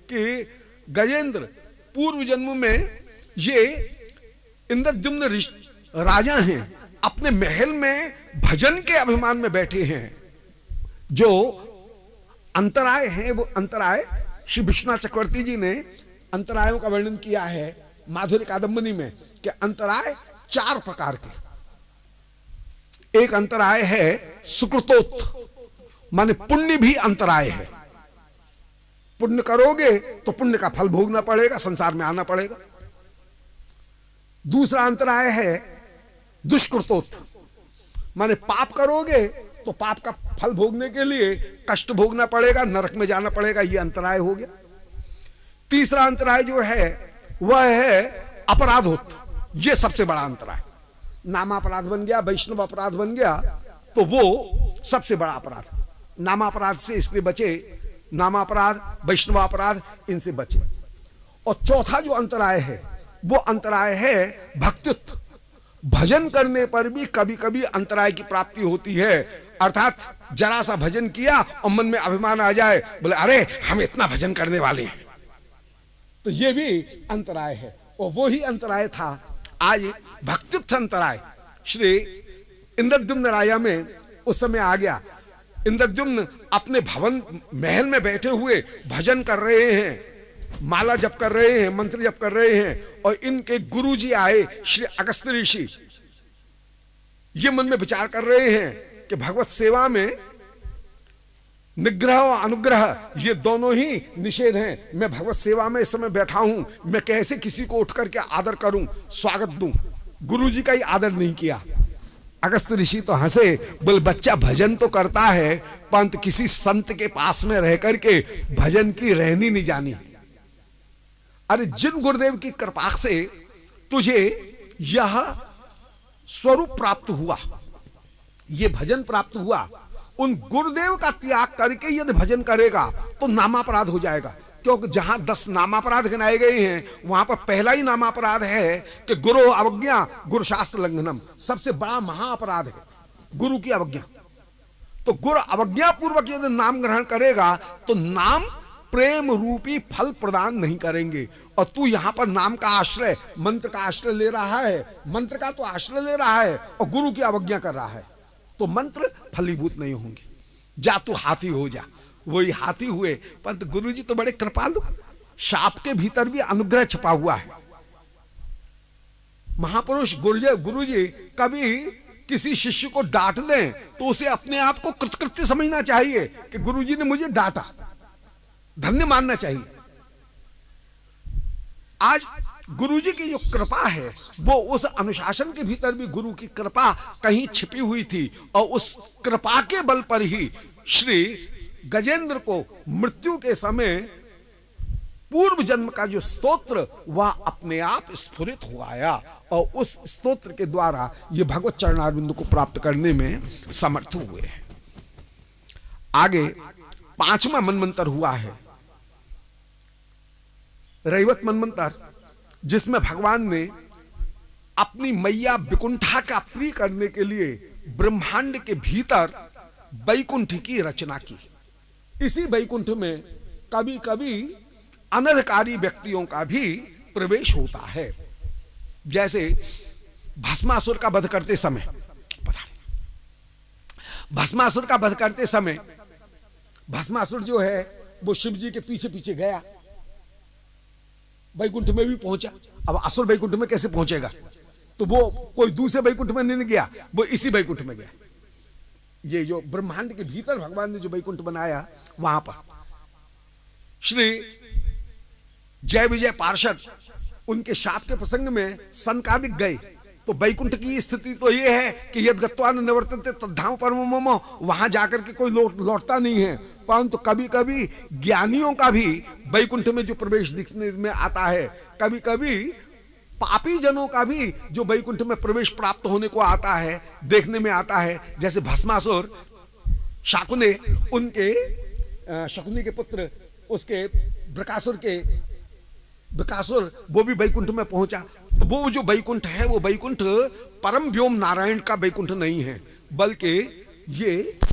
कि गजेंद्र पूर्व जन्म में ये इंद्रद्युम्न राजा हैं, अपने महल में भजन के अभिमान में बैठे हैं। जो अंतराय हैं वो अंतराय श्री विश्वनाथ चक्रवर्ती जी ने अंतरायों का वर्णन किया है माधुर्य कादंबनी में कि अंतराय 4 प्रकार के। एक अंतराय है सुकृतोत्थ, माने पुण्य भी अंतराय है। पुण्य करोगे तो पुण्य का फल भोगना पड़ेगा, संसार में आना पड़ेगा। दूसरा अंतराय है दुष्कृतोत्थ, माने पाप करोगे तो पाप का फल भोगने के लिए कष्ट भोगना पड़ेगा, नरक में जाना पड़ेगा, यह अंतराय हो गया। तीसरा अंतराय जो है वह है अपराधोत्थ, यह सबसे बड़ा अंतराय। नामापराध बन गया, वैष्णव अपराध बन गया तो वो सबसे बड़ा अपराध। नामापराध से इसलिए बचे, नामापराध वैष्णव अपराध इनसे बचे। और चौथा जो अंतराय है वो अंतराय है भक्त्युत्थ। भजन करने पर भी कभी कभी अंतराय की प्राप्ति होती है, अर्थात जरा सा भजन किया और मन में अभिमान आ जाए, बोले अरे हम इतना भजन करने वाले हैं, तो ये भी अंतराय है। और वो ही अंतराय था आज भक्त्युत्थ अंतराय श्री इंद्रद्युम्न राजा में उस समय आ गया। इंद्रद्युम्न अपने भवन महल में बैठे हुए भजन कर रहे हैं, माला जप कर रहे हैं, मंत्र जप कर रहे हैं, और इनके गुरुजी आए श्री अगस्त्य ऋषि। ये मन में विचार कर रहे हैं कि भगवत सेवा में निग्रह और अनुग्रह ये दोनों ही निषेध हैं। मैं भगवत सेवा में इस समय बैठा हूं, मैं कैसे किसी को उठ करके आदर करूं, स्वागत दूं। गुरुजी का ही आदर नहीं किया। अगस्त्य ऋषि तो हंसे, बोले बच्चा भजन तो करता है परंतु किसी संत के पास में रह करके भजन की रहनी नहीं जानी। अरे जिन गुरुदेव की कृपा से तुझे यह स्वरूप प्राप्त हुआ, यह भजन प्राप्त हुआ, उन गुरुदेव का त्याग करके यदि भजन करेगा तो नामापराध हो जाएगा। क्योंकि जहां 10 नामापराध गिनाए गए हैं वहां पर पहला ही नामापराध है कि गुरु अवज्ञा गुरु शास्त्र लंघनम। सबसे बड़ा महाअपराध है गुरु की अवज्ञा। तो गुरु अवज्ञा पूर्वक यदि नाम ग्रहण करेगा तो नाम प्रेम रूपी फल प्रदान नहीं करेंगे। और तू यहां पर नाम का आश्रय, मंत्र का आश्रय ले रहा है, मंत्र का तो आश्रय ले रहा है और गुरु की अवज्ञा कर रहा है, तो मंत्र फलीभूत नहीं होंगे। जा तू हाथी हो जा। वही हाथी हुए, परंतु गुरुजी तो बड़े कृपालु, शाप के भीतर भी अनुग्रह छुपा हुआ है। महापुरुष गुरुजी कभी किसी शिष्य को डांट दें तो उसे अपने आप को कृतकृत्य समझना चाहिए कि गुरुजी ने मुझे डांटा, धन्य मानना चाहिए। आज गुरुजी की जो कृपा है वो उस अनुशासन के भीतर भी गुरु की कृपा कहीं छिपी हुई थी, और उस कृपा के बल पर ही श्री गजेंद्र को मृत्यु के समय पूर्व जन्म का जो स्तोत्र वह अपने आप स्फुरित हो आया, और उस स्तोत्र के द्वारा ये भगवत चरणारविंद को प्राप्त करने में समर्थ हुए हैं। आगे 5वां मनमंत्र हुआ है रैवत मनमंत्र, जिसमें भगवान ने अपनी मैया विकुंठा का प्रिय करने के लिए ब्रह्मांड के भीतर वैकुंठ की रचना की। इसी वैकुंठ में कभी कभी अनधिकारी व्यक्तियों का भी प्रवेश होता है। जैसे भस्मासुर का वध करते समय, भस्मासुर का वध करते समय भस्मासुर जो है वो शिव जी के पीछे पीछे गया, वैकुंठ में भी पहुंचा। अब असुर वैकुंठ में कैसे पहुंचेगा, तो वो कोई दूसरे वैकुंठ में नहीं गया, वो इसी वैकुंठ में गया। ये जो ब्रह्मांड के भीतर भगवान ने जो वैकुंठ बनाया वहां पर श्री जय विजय पार्षद उनके शाप के प्रसंग में सनकादिक गए, तो वैकुंठ की स्थिति तो ये है कि यद गत्वा न निवर्तन्ते तद्धाम परमो मम, वहां जाकर के कोई लौटता नहीं है। परंतु कभी कभी ज्ञानियों का भी वैकुंठ में जो प्रवेश दिखने में आता है, कभी कभी पापी जनों का भी जो वैकुंठ में प्रवेश प्राप्त होने को आता है, देखने में आता है। जैसे भस्मासुर शाकुने, उनके शकुनी के पुत्र उसके बकासुर वो भी वैकुंठ में पहुंचा। तो वो जो वैकुंठ है वो वैकुंठ परम व्योम नारायण का वैकुंठ नहीं है, बल्कि ये